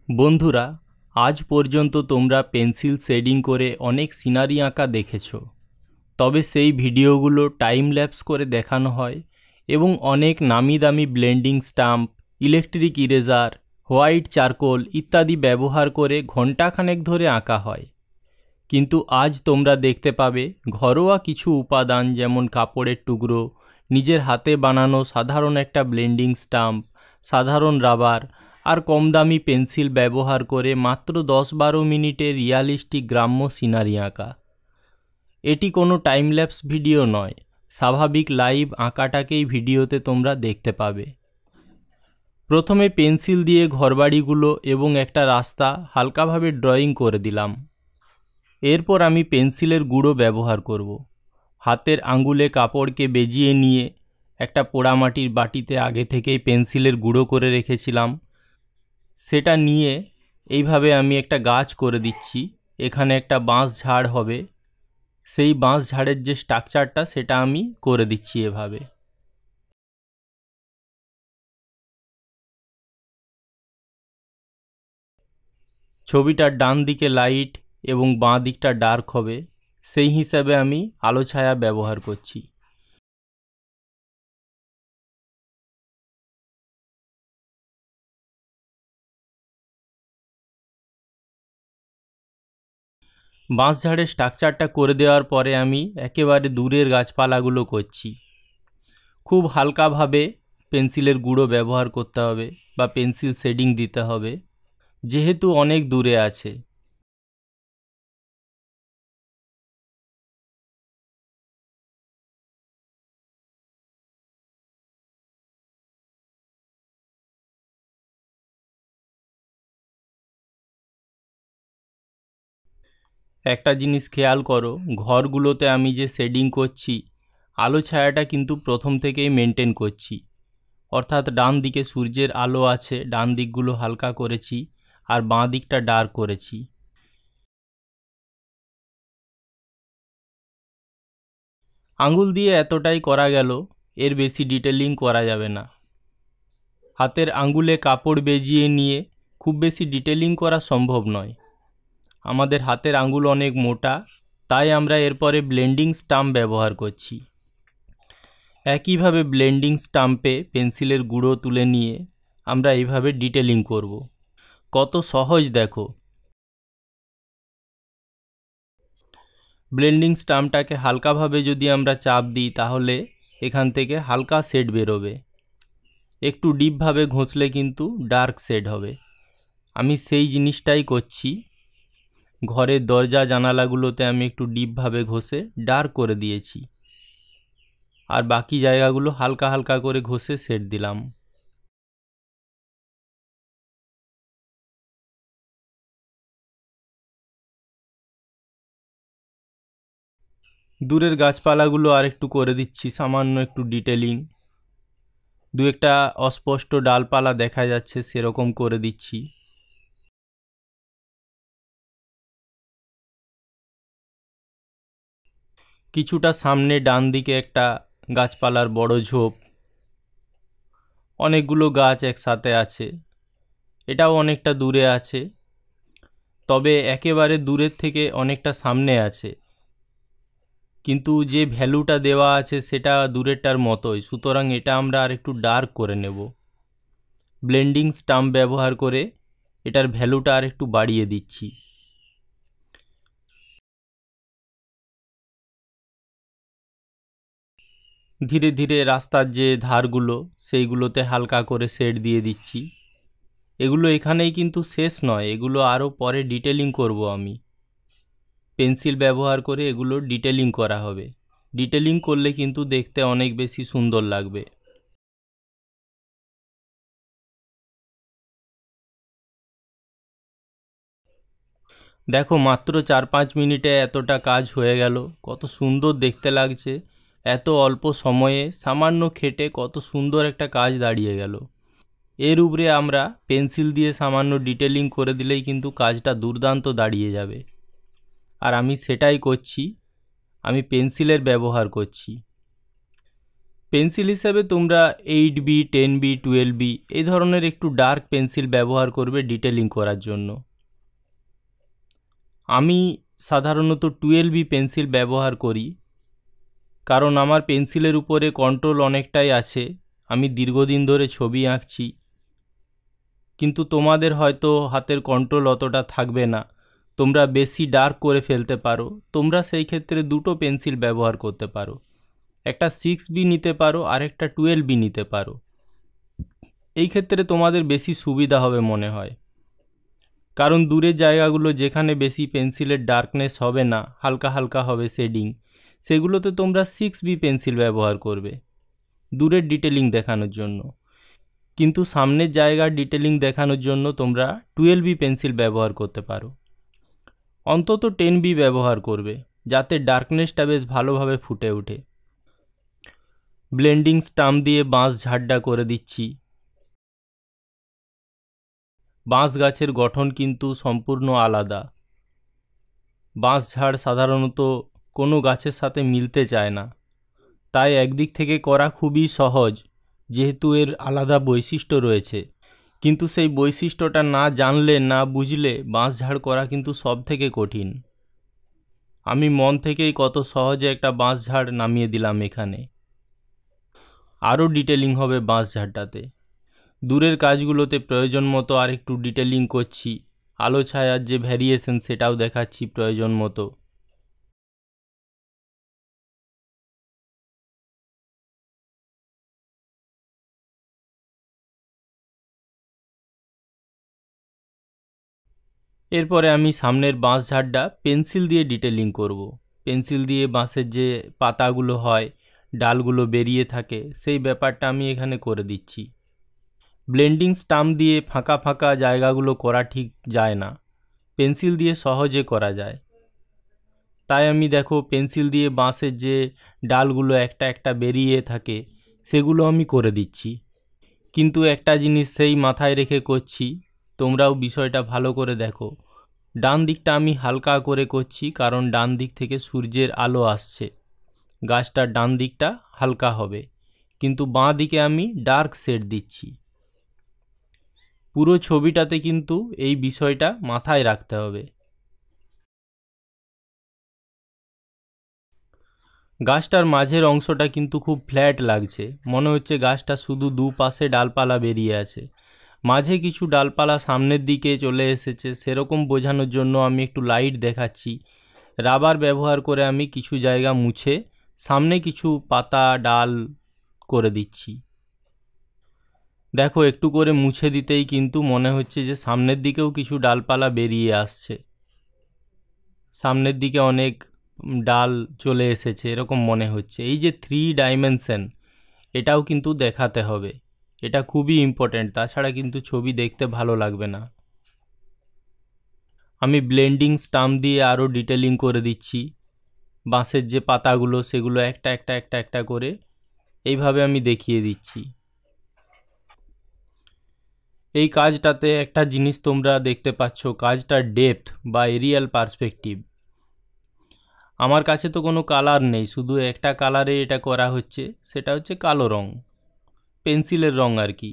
বন্ধুরা, আজ পর্যন্ত তোমরা পেন্সিল শেডিং করে অনেক সিনারি আঁকা দেখেছো। তবে সেই ভিডিওগুলো টাইম ল্যাপস করে দেখানো হয় এবং অনেক নামি দামি blending stump, electric eraser, white charcoal ইত্যাদি ব্যবহার করে ঘণ্টাখানেক ধরে আঁকা হয়। কিন্তু আজ তোমরা দেখতে পাবে ঘরোয়া কিছু উপাদান, যেমন কাপড়ের টুকরো, নিজের হাতে বানানো সাধারণ একটা ব্লেন্ডিং স্টাম্প, সাধারণ রাবার আর কম দামি পেন্সিল ব্যবহার করে মাত্র 10-12 মিনিটে রিয়ালিস্টিক গ্রাম্য সিনারি আঁকা। এটি কোনো টাইম ল্যাপস ভিডিও নয়, স্বাভাবিক লাইভ আঁকাটাকেই ভিডিওতে তোমরা দেখতে পাবে। প্রথমে পেন্সিল দিয়ে ঘরবাড়িগুলো এবং একটা রাস্তা হালকাভাবে ড্রয়িং করে দিলাম। এরপর আমি পেন্সিলের গুঁড়ো ব্যবহার করব। হাতের আঙ্গুলে কাপড়কে বেজিয়ে নিয়ে একটা পোড়ামাটির বাটিতে আগে থেকেই পেন্সিলের গুঁড়ো করে রেখেছিলাম, সেটা নিয়ে এইভাবে আমি একটা গাছ করে দিচ্ছি। এখানে একটা বাঁশ ঝাড় হবে, সেই বাঁশ ঝাড়ের যে স্ট্রাকচারটা সেটা আমি করে দিচ্ছি এভাবে। ছবিটার ডান দিকে লাইট এবং বাঁ দিকটা ডার্ক হবে, সেই হিসাবে আমি আলো ছায়া ব্যবহার করছি। বাঁশঝাড়ের স্ট্রাকচারটা করে দেওয়ার পরে আমি একেবারে দূরের গাছপালাগুলো করছি। খুব হালকাভাবে পেন্সিলের গুঁড়ো ব্যবহার করতে হবে বা পেন্সিল শেডিং দিতে হবে, যেহেতু অনেক দূরে আছে। একটা জিনিস খেয়াল করো, ঘরগুলোতে আমি যে শেডিং করছি, আলো ছায়াটা কিন্তু প্রথম থেকেই মেনটেন করছি। অর্থাৎ ডান দিকে সূর্যের আলো আছে, ডান দিকগুলো হালকা করেছি আর বাঁ দিকটা ডার্ক করেছি। আঙুল দিয়ে এতটাই করা গেল, এর বেশি ডিটেলিং করা যাবে না। হাতের আঙ্গুলে কাপড় বেজিয়ে নিয়ে খুব বেশি ডিটেলিং করা সম্ভব নয়। আমাদের হাতের আঙ্গুল অনেক মোটা, তাই আমরা এরপরে ব্লেন্ডিং স্টাম্প ব্যবহার করছি। একইভাবে ব্লেন্ডিং স্টাম্পে পেন্সিলের গুঁড়ো তুলে নিয়ে আমরা এইভাবে ডিটেলিং করব। কত সহজ দেখো। ব্লেন্ডিং স্টাম্পটাকে হালকাভাবে যদি আমরা চাপ দিই, তাহলে এখান থেকে হালকা শেড বেরোবে। একটু ডিপভাবে ঘষলে কিন্তু ডার্ক শেড হবে। আমি সেই জিনিসটাই করছি। ঘরের দরজা জানালাগুলোতে আমি একটু ডিপভাবে ঘষে ডার্ক করে দিয়েছি, আর বাকি জায়গাগুলো হালকা হালকা করে ঘষে শেড দিলাম। দূরের গাছপালাগুলো আর একটু করে দিচ্ছি, সামান্য একটু ডিটেলিং। দু একটা অস্পষ্ট ডালপালা দেখা যাচ্ছে, সেরকম করে দিচ্ছি। কিছুটা সামনে ডান দিকে একটা গাছপালার বড় ঝোপ, অনেকগুলো গাছ একসাথে আছে। এটাও অনেকটা দূরে আছে, তবে একেবারে দূরের থেকে অনেকটা সামনে আছে, কিন্তু যে ভ্যালুটা দেওয়া আছে সেটা দূরেরটার মতোই, সুতরাং এটা আমরা আর একটু ডার্ক করে নেব। ব্লেন্ডিং স্টাম্প ব্যবহার করে এটার ভ্যালুটা আর একটু বাড়িয়ে দিচ্ছি। ধীরে ধীরে রাস্তার যে ধারগুলো সেইগুলোতে হালকা করে শেড দিয়ে দিচ্ছি। এগুলো এখানেই কিন্তু শেষ নয়, এগুলো আরও পরে ডিটেলিং করব আমি। পেন্সিল ব্যবহার করে এগুলো ডিটেলিং করা হবে। ডিটেলিং করলে কিন্তু দেখতে অনেক বেশি সুন্দর লাগবে। দেখো, মাত্র 4-5 মিনিটে এতটা কাজ হয়ে গেল। কত সুন্দর দেখতে লাগছে। এত অল্প সময়ে সামান্য খেটে কত সুন্দর একটা কাজ দাঁড়িয়ে গেল। এর উপরে আমরা পেন্সিল দিয়ে সামান্য ডিটেলিং করে দিলেই কিন্তু কাজটা দুর্দান্ত দাঁড়িয়ে যাবে। আর আমি সেটাই করছি, আমি পেন্সিলের ব্যবহার করছি। পেন্সিল হিসাবে তোমরা 8B, 10B, 12B এই ধরনের একটু ডার্ক পেন্সিল ব্যবহার করবে ডিটেলিং করার জন্য। আমি সাধারণত 12B পেন্সিল ব্যবহার করি, কারণ আমার পেন্সিলের উপরে কন্ট্রোল অনেকটাই আছে। আমি দীর্ঘদিন ধরে ছবি আঁকছি, কিন্তু তোমাদের হয়তো হাতের কন্ট্রোল অতটা থাকবে না, তোমরা বেশি ডার্ক করে ফেলতে পারো। তোমরা সেই ক্ষেত্রে দুটো পেন্সিল ব্যবহার করতে পারো, একটা 6B নিতে পারো আর একটা 12B নিতে পারো। এই ক্ষেত্রে তোমাদের বেশি সুবিধা হবে মনে হয়, কারণ দূরের জায়গাগুলো যেখানে বেশি পেন্সিলের ডার্কনেস হবে না, হালকা হালকা হবে শেডিং, সেগুলোতে তোমরা 6B পেন্সিল ব্যবহার করবে দূরের ডিটেলিং দেখানোর জন্য। কিন্তু সামনের জায়গার ডিটেলিং দেখানোর জন্য তোমরা 12B পেন্সিল ব্যবহার করতে পারো। অন্তত 10B ব্যবহার করবে, যাতে ডার্কনেসটা বেশ ভালোভাবে ফুটে ওঠে। ব্লেন্ডিং স্টাম্প দিয়ে বাঁশ ঝাড়টা করে দিচ্ছি। বাঁশ গাছের গঠন কিন্তু সম্পূর্ণ আলাদা। বাঁশ ঝাড় সাধারণত কোনো গাছের সাথে মিলতে চায় না, তাই একদিক থেকে করা খুবই সহজ, যেহেতু এর আলাদা বৈশিষ্ট্য রয়েছে। কিন্তু সেই বৈশিষ্ট্যটা না জানলে, না বুঝলে বাঁশ ঝাড় করা কিন্তু সব থেকে কঠিন। আমি মন থেকেই কত সহজে একটা বাঁশ ঝাড় নামিয়ে দিলাম এখানে। আরও ডিটেলিং হবে বাঁশ ঝাড়টাতে। দূরের কাজগুলোতে প্রয়োজন মতো আর একটু ডিটেলিং করছি, আলো ছায়ার যে ভ্যারিয়েশন সেটাও দেখাচ্ছি প্রয়োজন মতো। এরপরে আমি সামনের বাঁশ ঝাড়টা পেন্সিল দিয়ে ডিটেলিং করব। পেন্সিল দিয়ে বাঁশের যে পাতাগুলো হয়, ডালগুলো বেরিয়ে থাকে, সেই ব্যাপারটা আমি এখানে করে দিচ্ছি। ব্লেন্ডিং স্টাম্প দিয়ে ফাঁকা ফাঁকা জায়গাগুলো করা ঠিক যায় না, পেন্সিল দিয়ে সহজে করা যায়। তাই আমি দেখো পেন্সিল দিয়ে বাঁশের যে ডালগুলো একটা একটা বেরিয়ে থাকে, সেগুলো আমি করে দিচ্ছি। কিন্তু একটা জিনিস সেই মাথায় রেখে করছি, তোমরাও বিষয়টা ভালো করে দেখো। ডান দিকটা আমি হালকা করে করছি, কারণ ডান দিক থেকে সূর্যের আলো আসছে, গাছটার ডান দিকটা হালকা হবে। কিন্তু বাঁ দিকে আমি ডার্ক শেড দিচ্ছি। পুরো ছবিটাতে কিন্তু এই বিষয়টা মাথায় রাখতে হবে। গাছটার মাঝের অংশটা কিন্তু খুব ফ্ল্যাট লাগছে, মনে হচ্ছে গাছটা শুধু দুপাশে ডালপালা বেরিয়ে আছে, মাঝে কিছু ডালপালা সামনের দিকে চলে এসেছে, সেরকম বোঝানোর জন্য আমি একটু লাইট দেখাচ্ছি। রাবার ব্যবহার করে আমি কিছু জায়গা মুছে সামনে কিছু পাতা ডাল করে দিচ্ছি। দেখো একটু করে মুছে দিতেই কিন্তু মনে হচ্ছে যে সামনের দিকেও কিছু ডালপালা বেরিয়ে আসছে, সামনের দিকে অনেক ডাল চলে এসেছে এরকম মনে হচ্ছে। এই যে 3 ডাইমেনশন, এটাও কিন্তু দেখাতে হবে, এটা খুবই ইম্পর্ট্যান্ট, তাছাড়া কিন্তু ছবি দেখতে ভালো লাগবে না। আমি ব্লেন্ডিং স্টাম্প দিয়ে আরও ডিটেলিং করে দিচ্ছি। বাঁশের যে পাতাগুলো সেগুলো একটা একটা একটা একটা করে এইভাবে আমি দেখিয়ে দিচ্ছি। এই কাজটাতে একটা জিনিস তোমরা দেখতে পাচ্ছ, কাজটার ডেপথ বা এরিয়াল পার্সপেক্টিভ। আমার কাছে তো কোনো কালার নেই, শুধু একটা কালারে এটা করা হচ্ছে, সেটা হচ্ছে কালো রং, পেন্সিলের রং আর কি।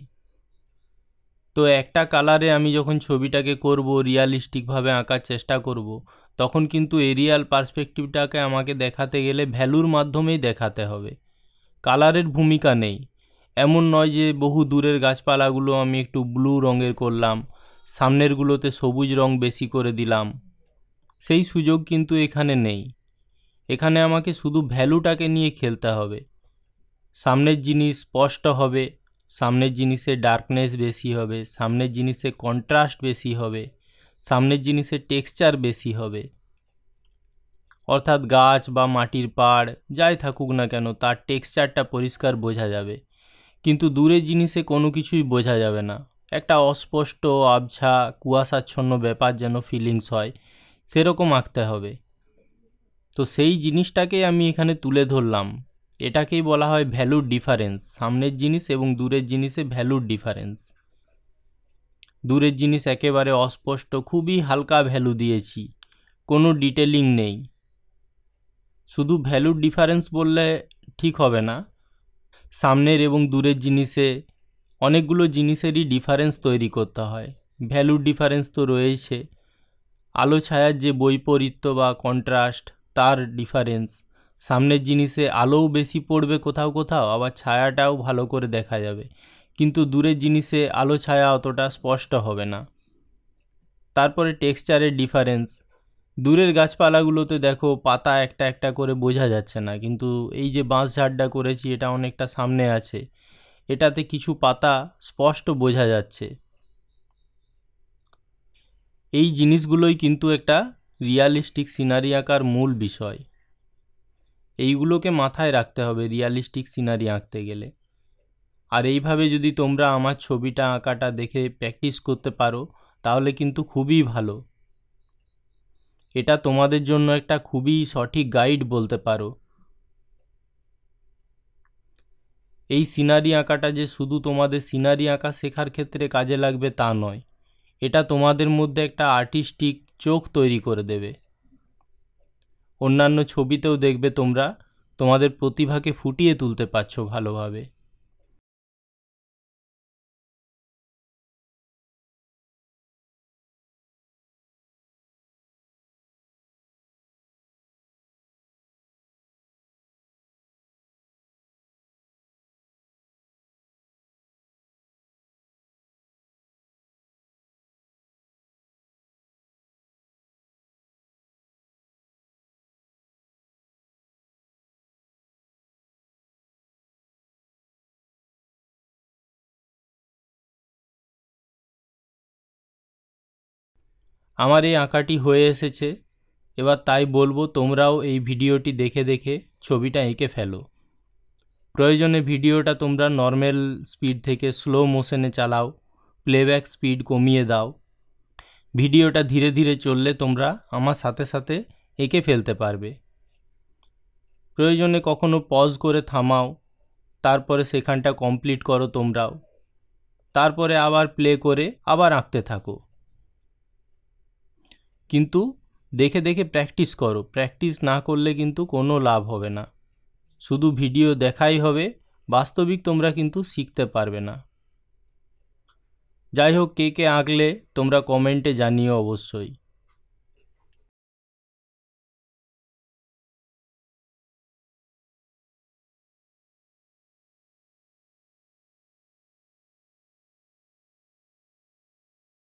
তো একটা কালারে আমি যখন ছবিটাকে করব, রিয়ালিস্টিকভাবে আঁকার চেষ্টা করব, তখন কিন্তু এরিয়াল পার্সপেক্টিভটাকে আমাকে দেখাতে গেলে ভ্যালুর মাধ্যমেই দেখাতে হবে, কালারের ভূমিকা নেই। এমন নয় যে বহু দূরের গাছপালাগুলো আমি একটু ব্লু রঙের করলাম, সামনেরগুলোতে সবুজ রং বেশি করে দিলাম, সেই সুযোগ কিন্তু এখানে নেই। এখানে আমাকে শুধু ভ্যালুটাকে নিয়ে খেলতে হবে। সামনের জিনিস স্পষ্ট হবে, সামনের জিনিসে ডার্কনেস বেশি হবে, সামনের জিনিসে কন্ট্রাস্ট বেশি হবে, সামনের জিনিসে টেক্সচার বেশি হবে। অর্থাৎ গাছ বা মাটির পাড় যাই থাকুক না কেন, তার টেক্সচারটা পরিষ্কার বোঝা যাবে, কিন্তু দূরের জিনিসে কোনো কিছুই বোঝা যাবে না। একটা অস্পষ্ট আবছা কুয়াশাচ্ছন্ন ব্যাপার যেন ফিলিংস হয়, সেরকম আঁকতে হবে। তো সেই জিনিসটাকেই আমি এখানে তুলে ধরলাম, এটাকেই বলা হয় ভ্যালুর ডিফারেন্স, সামনের জিনিস এবং দূরের জিনিসে ভ্যালুর ডিফারেন্স। দূরের জিনিস একেবারে অস্পষ্ট, খুবই হালকা ভ্যালু দিয়েছি, কোনো ডিটেলিং নেই। শুধু ভ্যালুর ডিফারেন্স বললে ঠিক হবে না, সামনের এবং দূরের জিনিসে অনেকগুলো জিনিসেরই ডিফারেন্স তৈরি করতে হয়। ভ্যালুর ডিফারেন্স তো রয়েছে, আলো ছায়ার যে বৈপরীত্য বা কন্ট্রাস্ট তার ডিফারেন্স, সামনের জিনিসে আলোও বেশি পড়বে কোথাও কোথাও, আবার ছায়াটাও ভালো করে দেখা যাবে, কিন্তু দূরের জিনিসে আলো ছায়া অতটা স্পষ্ট হবে না। তারপরে টেক্সচারের ডিফারেন্স, দূরের গাছপালাগুলোতে দেখো পাতা একটা একটা করে বোঝা যাচ্ছে না, কিন্তু এই যে বাঁশঝাড়টা করেছি এটা অনেকটা সামনে আছে, এটাতে কিছু পাতা স্পষ্ট বোঝা যাচ্ছে। এই জিনিসগুলোই কিন্তু একটা রিয়ালিস্টিক সিনারি আঁকার মূল বিষয়। এইগুলোকে মাথায় রাখতে হবে রিয়ালিস্টিক সিনারি আঁকতে গেলে। আর এইভাবে যদি তোমরা আমার ছবিটা আঁকাটা দেখে প্র্যাকটিস করতে পারো তাহলে কিন্তু খুবই ভালো। এটা তোমাদের জন্য একটা খুবই সঠিক গাইড বলতে পারো। এই সিনারি আঁকাটা যে শুধু তোমাদের সিনারি আঁকা শেখার ক্ষেত্রে কাজে লাগবে তা নয়, এটা তোমাদের মধ্যে একটা আর্টিস্টিক চোখ তৈরি করে দেবে। অন্যান্য ছবিতেও দেখবে তোমরা তোমাদের প্রতিভাকে ফুটিয়ে তুলতে পারছো ভালোভাবে। আমার এই আঁকাটি হয়ে এসেছে, এবার তাই বলবো তোমরাও এই ভিডিওটি দেখে দেখে ছবিটা এঁকে ফেলো। প্রয়োজনে ভিডিওটা তোমরা নর্মাল স্পিড থেকে স্লো মোশনে চালাও, প্লেব্যাক স্পিড কমিয়ে দাও। ভিডিওটা ধীরে ধীরে চললে তোমরা আমার সাথে সাথে এঁকে ফেলতে পারবে। প্রয়োজনে কখনো পজ করে থামাও, তারপরে সেখানটা কমপ্লিট করো তোমরাও, তারপরে আবার প্লে করে আবার আঁকতে থাকো। কিন্তু দেখে দেখে প্র্যাকটিস করো, প্র্যাকটিস না করলে কিন্তু কোনো লাভ হবে না। শুধু ভিডিও দেখাই হবে, বাস্তবিক তোমরা কিন্তু শিখতে পারবে না। যাই হোক, কে কে আঁকলে তোমরা কমেন্টে জানিও অবশ্যই।